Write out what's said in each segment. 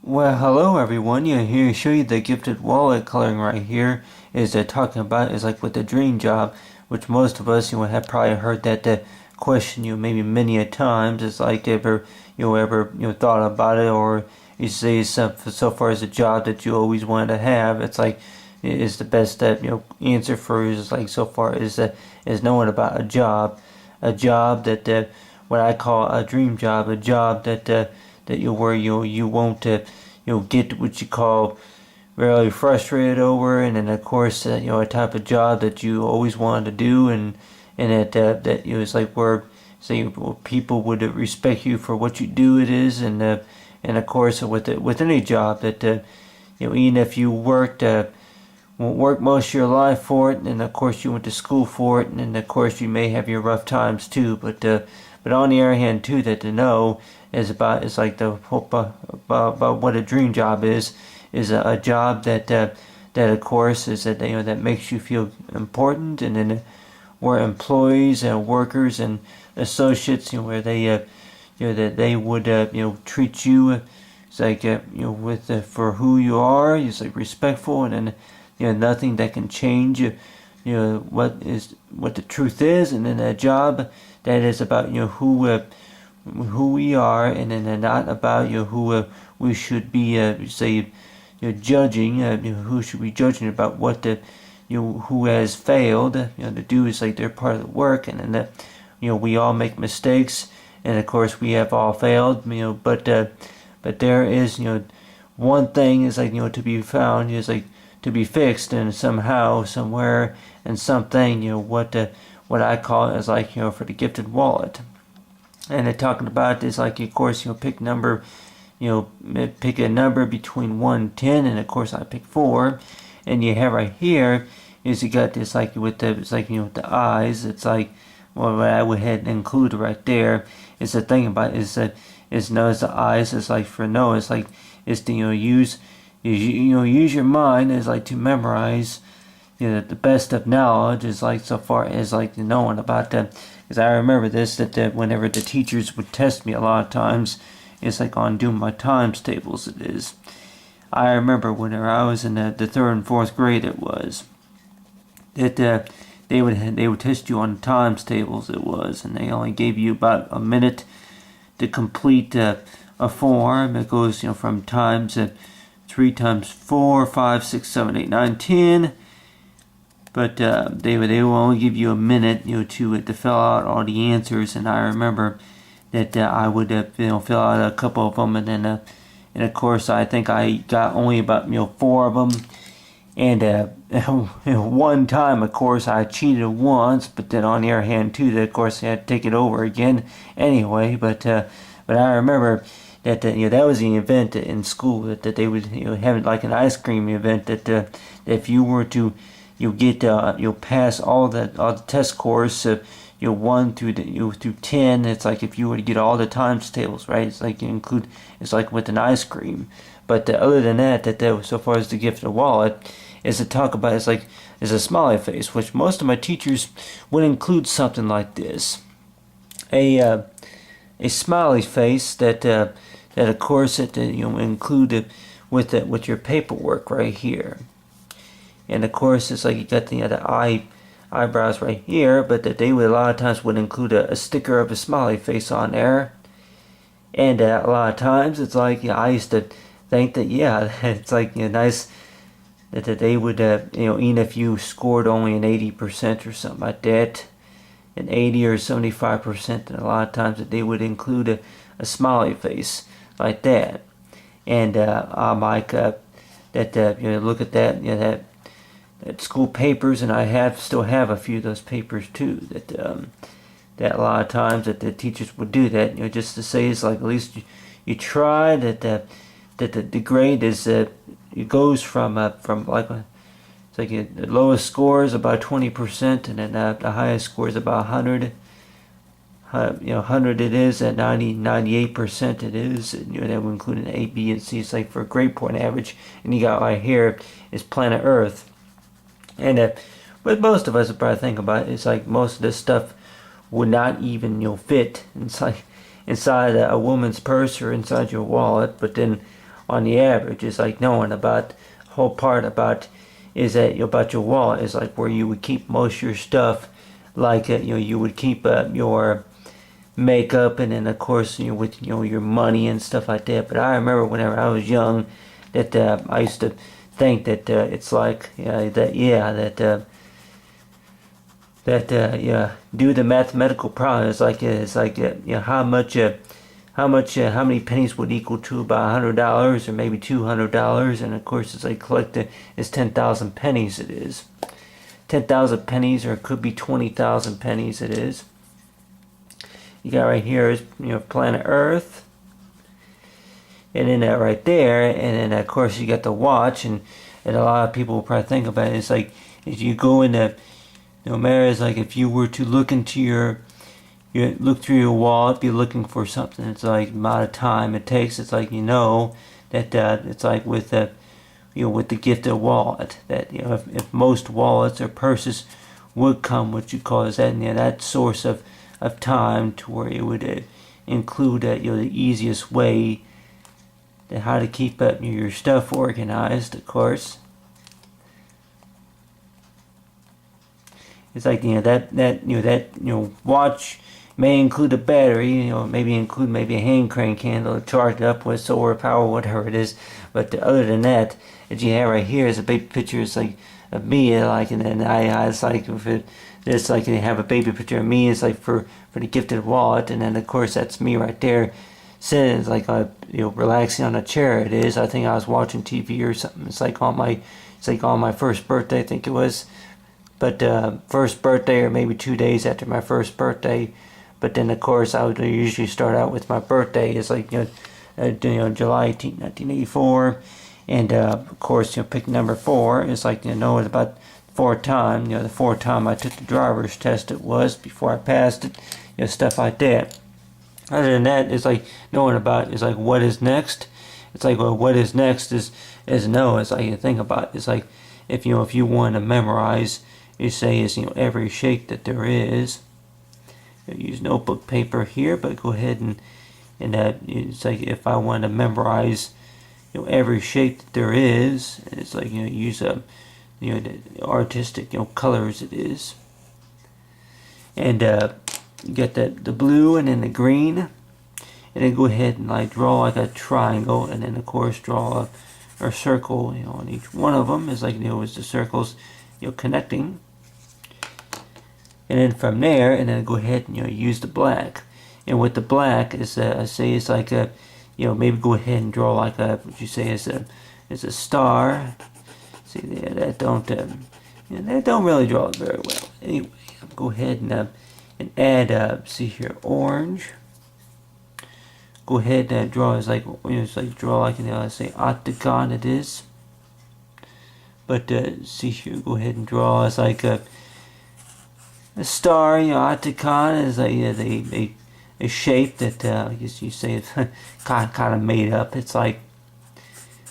Well, hello everyone. Here to show you the gifted wallet coloring right here is talking about is like with the dream job, which most of us have probably heard that question maybe many a times. It's like ever thought about it, or you say so far as a job that you always wanted to have. It's like is the best that answer for is like so far is knowing about a job that what I call a dream job, a job that you won't get what you call really frustrated over, and then of course a type of job that you always wanted to do, and that it's like where say people would respect you for what you do. It is, and of course with any job that even if you won't work most of your life for it, and of course you went to school for it, and of course you may have your rough times too, but on the other hand too, that to know is like the hope about what a dream job is a job that of course is that that makes you feel important, and then where employees and workers and associates where they that they would treat you it's like with for who you are. It's like respectful, and then nothing that can change what the truth is, and then a job that is about who we are, and then not about who we should be say judging, who should be judging about what the who has failed to do is like they're part of the work, and then that we all make mistakes, and of course we have all failed, but there is one thing is like to be found is like to be fixed, and somehow somewhere and something what I call it is like for the gifted wallet. And they're talking about this like of course pick number pick a number between 1 and 10, and of course I pick 4, and you have right here is you got this like with the it's like with the eyes. It's like what I would have included right there is the thing about is that is known as the eyes. It's like for no, it's like is to use use your mind is like to memorize the best of knowledge is like so far as like knowing about that. Because I remember this that whenever the teachers would test me a lot of times, it's like on doing my times tables. It is. I remember whenever I was in the third and fourth grade, it was that they would test you on times tables. It was, and they only gave you about a minute to complete a form. It goes from times 3 times 4, 5, 6, 7, 8, 9, 10. But they will only give you a minute to fill out all the answers. And I remember that I would fill out a couple of them, and then and of course I think I got only about 4 of them. And one time, of course, I cheated once, but then on the other hand, too, that of course I had to take it over again anyway. But I remember that that was the event in school that they would have like an ice cream event that if you were to get pass all the test scores 1 through 10. It's like if you were to get all the times tables right. It's like you include. It's like with an ice cream. But other than that so far as the gift of the wallet is to talk about is a smiley face, which most of my teachers would include something like this, a smiley face that of course that include with your paperwork right here, and of course it's like you got the eyebrows right here, but that they would a lot of times would include a sticker of a smiley face on there, and a lot of times it's like I used to think that it's like nice that they would even if you scored only an 80% or something like that, an 80 or 75%, and a lot of times that they would include a smiley face like that. And I'm like that look at that that school papers, and I still have a few of those papers too that a lot of times that the teachers would do that just to say it's like at least you try that the grade is it goes from like it's like the lowest score is about 20%, and then the highest score is about 100. 100 it is, at 98% it is, and that would include an A, B, and C. It's like for a grade point average, and you got right here is planet Earth, and but most of us would probably think about it, it's like most of this stuff would not even fit inside a woman's purse or inside your wallet, but then on the average. It's like knowing about whole part about is that about your wallet is like where you would keep most of your stuff, like you would keep your makeup, and then of course with your money and stuff like that. But I remember whenever I was young that I used to think that it's like that do the mathematical problem. It's like how many pennies would equal to about $100 or maybe $200, and of course it's like it's 10,000 pennies. It is 10,000 pennies, or it could be 20,000 pennies. It is. You got right here is planet Earth, and then that right there, and then of course you got the watch, and a lot of people will probably think about it. It's like if you go in the no matter, it's like if you were to look into look through your wallet, be looking for something. It's like the amount of time it takes. It's like that it's like with the with the gifted wallet that if most wallets or purses would come what you call is that that source of time to where it would include the easiest way to how to keep up your stuff organized. Of course, it's like that watch may include a battery, maybe include a hand crank candle to charge it up with solar power, whatever it is. But other than that, what you have right here is a baby picture. It's like of me, like, and then it's like if it's like they have a baby picture of me. It's like for the gifted wallet, and then of course that's me right there, sitting. It's like relaxing on a chair. It is. I think I was watching TV or something. It's like on my first birthday, I think it was. But first birthday, or maybe 2 days after my first birthday. But then of course I would usually start out with my birthday. It's like July 18th, 1984, and of course pick number 4. It's like it's about fourth time. The fourth time I took the driver's test. It was before I passed it. Stuff like that. Other than that, it's like knowing about is like what is next. It's like what is next is no. It's like you think about. It's like if you want to memorize. You say is every shape that there is. Use notebook paper here, but go ahead and it's like if I want to memorize every shape that there is, it's like use the artistic colors it is, and you get the blue and then the green, and then go ahead and like draw like a triangle, and then of course draw a circle on each one of them. Is like is the circles connecting. And then from there, and then go ahead and use the black. And with the black, is I say it's like a maybe go ahead and draw like a what you say is a star. See there, that don't really draw it very well. Anyway, go ahead and add see here orange. Go ahead and draw it's like draw like let's say octagon it is. But see here, go ahead and draw it's like a star, octagon is a shape that I guess you say it's kind of made up. It's like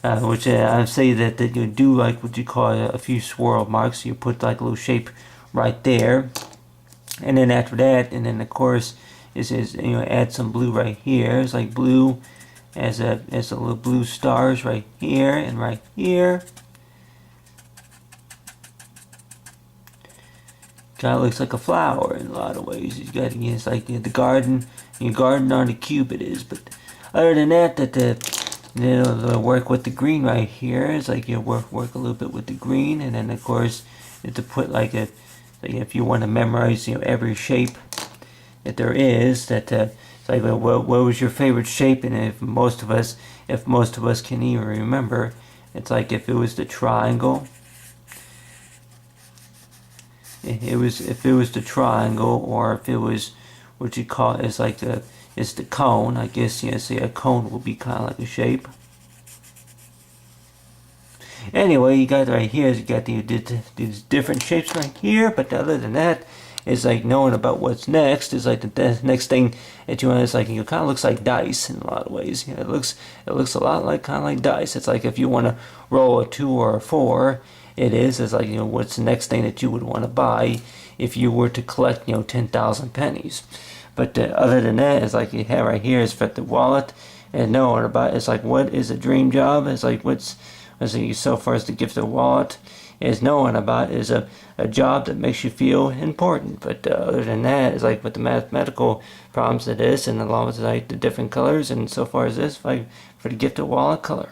which I say that you do like what you call a few swirl marks. You put like a little shape right there, and then after that, and then of course is add some blue right here. It's like blue as a little blue stars right here and right here. Kind of looks like a flower in a lot of ways. You got it's like the garden, your garden on the cube it is. But other than that, the work with the green right here. It's like work a little bit with the green, and then of course to put like if you want to memorize every shape that there is. That it's like what was your favorite shape, and if most of us can even remember, it's like if it was the triangle. If it was the triangle, or if it was what you call it's like it's the cone. I guess say a cone will be kind of like a shape. Anyway, you got right here. You got these different shapes right here. But other than that, it's like knowing about what's next. Is like the next thing that you want. It's like kind of looks like dice in a lot of ways. It looks a lot like kind of like dice. It's like if you want to roll a 2 or a 4. It's like what's the next thing that you would want to buy if you were to collect 10,000 pennies. But other than that, it's like you have right here is for the wallet, and knowing about it's like what is a dream job. It's like what's so far as the gift of wallet is knowing about is a job that makes you feel important. But other than that, it's like with the mathematical problems it is, and along with like the different colors, and so far as this, like for the gift of wallet color.